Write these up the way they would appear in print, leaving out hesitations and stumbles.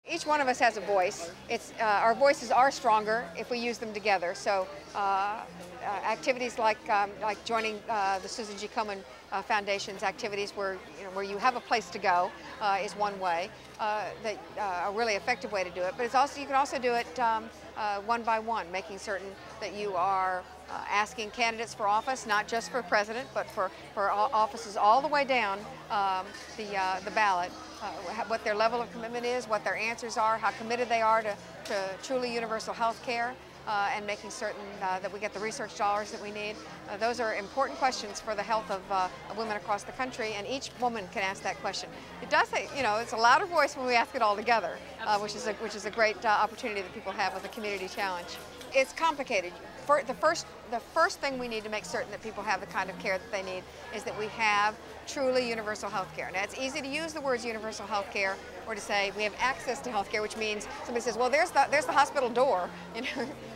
Each one of us has a voice. Our voices are stronger if we use them together. So activities like joining the Susan G. Komen Foundation's activities where you have a place to go is one way, a really effective way to do it. But you can also do it one by one, making certain that you are asking candidates for office, not just for president, but for offices all the way down the ballot, what their level of commitment is, what their answers are, how committed they are to truly universal health care, and making certain that we get the research dollars that we need. Those are important questions for the health of women across the country, and each woman can ask that question. It does, it's a louder voice when we ask it all together, which is a great opportunity that people have with the community challenge. It's complicated. The first thing we need to make certain that people have the kind of care that they need is that we have truly universal health care. Now, it's easy to use the words universal health care or to say we have access to health care, which means somebody says, well, there's the hospital door.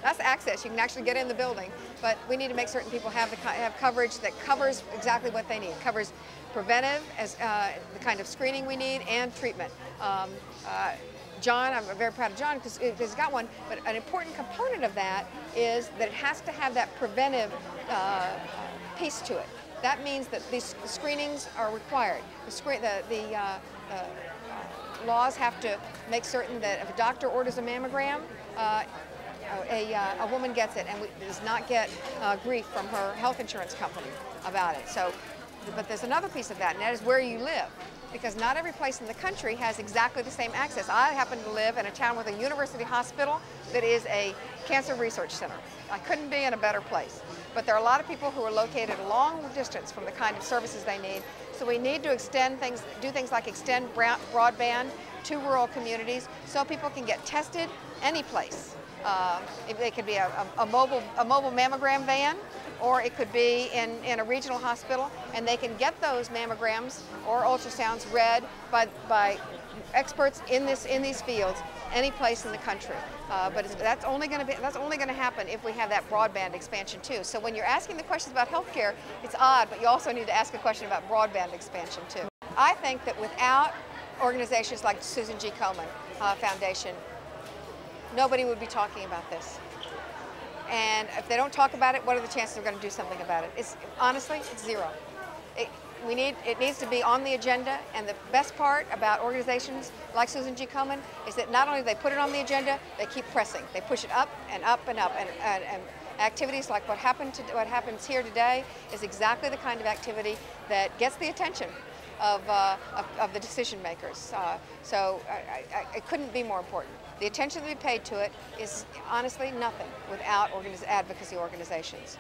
That's access. You can actually get in the building. But we need to make certain people have coverage that covers exactly what they need. Covers preventive, as the kind of screening we need, and treatment. John, I'm very proud of John because he's got one, but an important component of that is that it has to have that preventive piece to it. That means that these screenings are required. The laws have to make certain that if a doctor orders a mammogram, a woman gets it and does not get grief from her health insurance company about it. But there's another piece of that, and that is where you live. Because not every place in the country has exactly the same access. I happen to live in a town with a university hospital that is a cancer research center. I couldn't be in a better place. But there are a lot of people who are located a long distance from the kind of services they need. So we need to do things like extend broadband to rural communities so people can get tested any place. It could be a mobile mammogram van, or it could be in a regional hospital, and they can get those mammograms or ultrasounds read by experts in these fields any place in the country. But that's only going to happen if we have that broadband expansion too. So when you're asking the questions about healthcare, it's odd, but you also need to ask a question about broadband expansion too. I think that without organizations like Susan G. Komen Foundation, nobody would be talking about this. And if they don't talk about it, what are the chances they're going to do something about it? Honestly, it's zero. It needs to be on the agenda, and the best part about organizations like Susan G. Komen is that not only do they put it on the agenda, they keep pressing. They push it up and up and up, and activities like what happens here today is exactly the kind of activity that gets the attention of the decision makers. It couldn't be more important. The attention that we paid to it is honestly nothing without advocacy organizations.